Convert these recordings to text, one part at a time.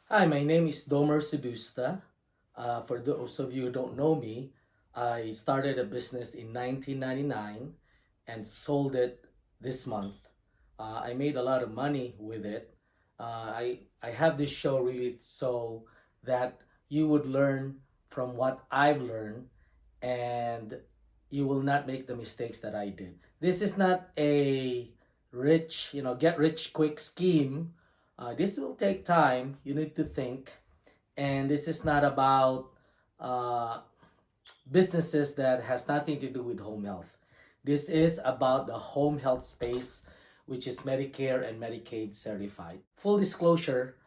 Hi, my name is Domer Sedusta. For those of you who don't know me, I started a business in 1999 and sold it this month. I made a lot of money with it. I have this show really so that you would learn from what I've learned and you will not make the mistakes that I did. This is not a get rich quick scheme. This will take time. You need to think, and this is not about uh, businesses that has nothing to do with home health. This is about the home health space, which is Medicare and Medicaid certified. Full disclosure,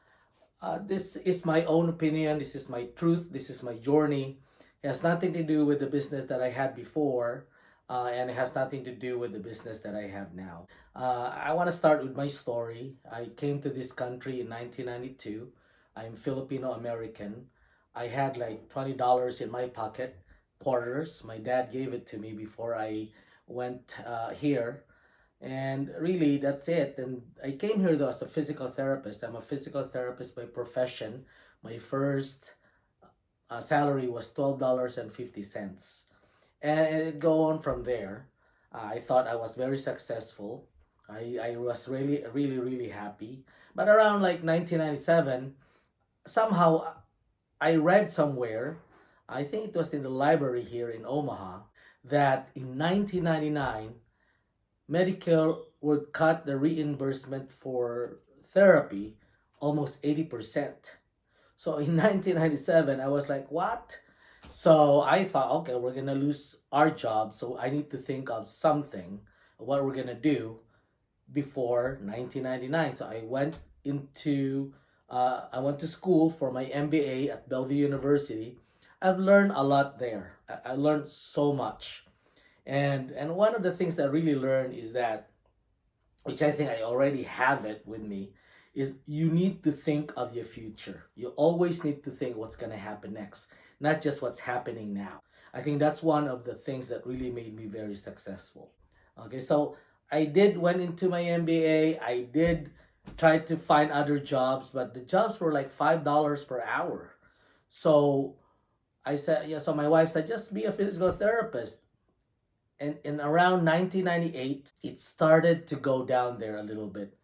this is my own opinion. This is my truth. This is my journey. It has nothing to do with the business that I had before, and it has nothing to do with the business that I have now. I want to start with my story. I came to this country in 1992. I'm Filipino American. I had like $20 in my pocket, quarters. My dad gave it to me before I went here, and really that's it. And I came here though as a physical therapist. I'm a physical therapist by profession. My first salary was $12.50, and it go on from there. I thought I was very successful. I was really happy. But around like 1997, somehow I read somewhere, I think it was in the library here in Omaha, that in 1999 Medicare would cut the reimbursement for therapy almost 80%. So in 1997, I was like, what? So I thought, okay, we're going to lose our job. So I need to think of something, what we're going to do before 1999. So I went to school for my MBA at Bellevue University. I've learned a lot there. I learned so much. And one of the things I really learned is that, which I think I already have it with me, is you need to think of your future. You always need to think what's going to happen next, not just what's happening now. I think that's one of the things that really made me very successful. Okay, so I did went into my MBA. I did try to find other jobs, but the jobs were like $5 per hour. So I said, yeah. So my wife said, just be a physical therapist. And in around 1998, it started to go down there a little bit.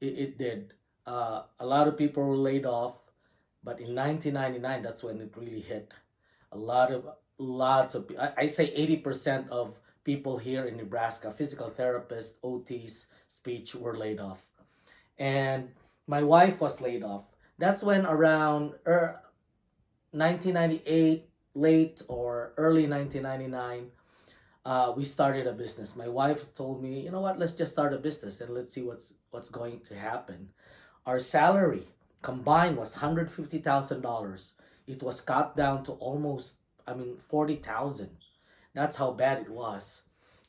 It did. A lot of people were laid off, but in 1999, that's when it really hit. A lot of lots of I say 80% of people here in Nebraska, physical therapists, OTs, speech, were laid off, and my wife was laid off. That's when around 1998, late or early 1999, we started a business. My wife told me, you know what, let's just start a business and let's see what's going to happen. Our salary combined was $150,000. It was cut down to almost, 40,000. That's how bad it was.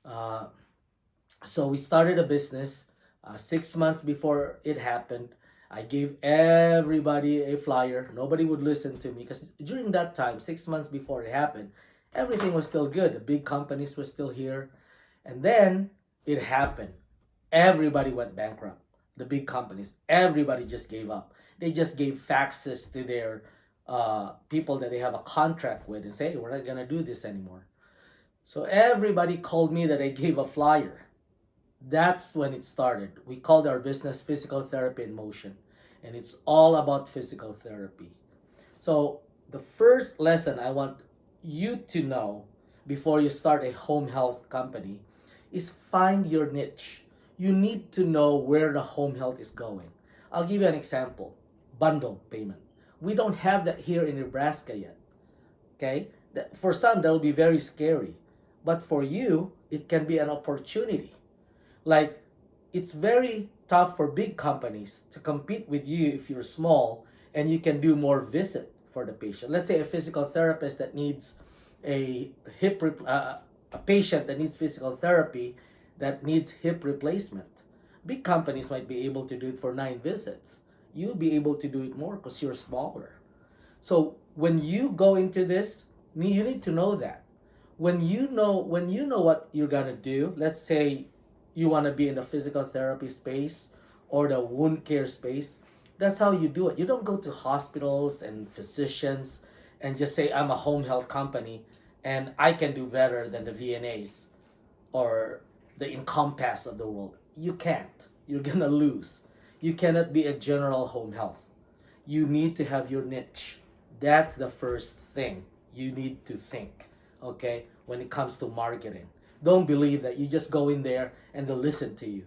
Uh, so we started a business 6 months before it happened. I gave everybody a flyer. Nobody would listen to me because during that time, 6 months before it happened, everything was still good. The big companies were still here. And then it happened. Everybody went bankrupt. The big companies, everybody just gave up. They just gave faxes to their people that they have a contract with and say, hey, we're not going to do this anymore. So everybody called me that I gave a flyer. That's when it started. We called our business Physical Therapy in Motion, and it's all about physical therapy. So, the first lesson I want you to know before you start a home health company is find your niche. You need to know where the home health is going. I'll give you an example: bundle payment. We don't have that here in Nebraska yet. Okay? For some, that will be very scary. But for you, it can be an opportunity. Like, it's very tough for big companies to compete with you if you're small and you can do more visit for the patient. Let's say a physical therapist that needs a a patient that needs physical therapy that needs hip replacement. Big companies might be able to do it for 9 visits. You'll be able to do it more because you're smaller. So when you go into this, you need to know that. When you know what you're gonna do, let's say you want to be in the physical therapy space or the wound care space, That's how you do it. You don't go to hospitals and physicians and just say, I'm a home health company and I can do better than the VNAs or the Encompass of the world. You can't. You're gonna lose. You cannot be a general home health. You need to have your niche. That's the first thing you need to think, okay, when it comes to marketing. Don't believe that you just go in there and they'll listen to you.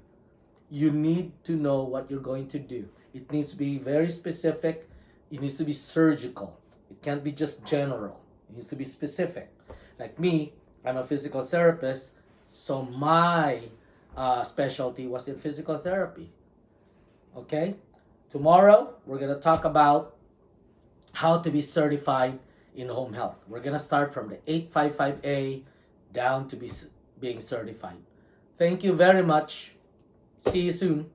You need to know what you're going to do. It needs to be very specific. It needs to be surgical. It can't be just general. It needs to be specific. Like me, I'm a physical therapist, so my specialty was in physical therapy. Okay? Tomorrow, we're going to talk about how to be certified in home health. We're going to start from the 855A down to being certified. Thank you very much. See you soon.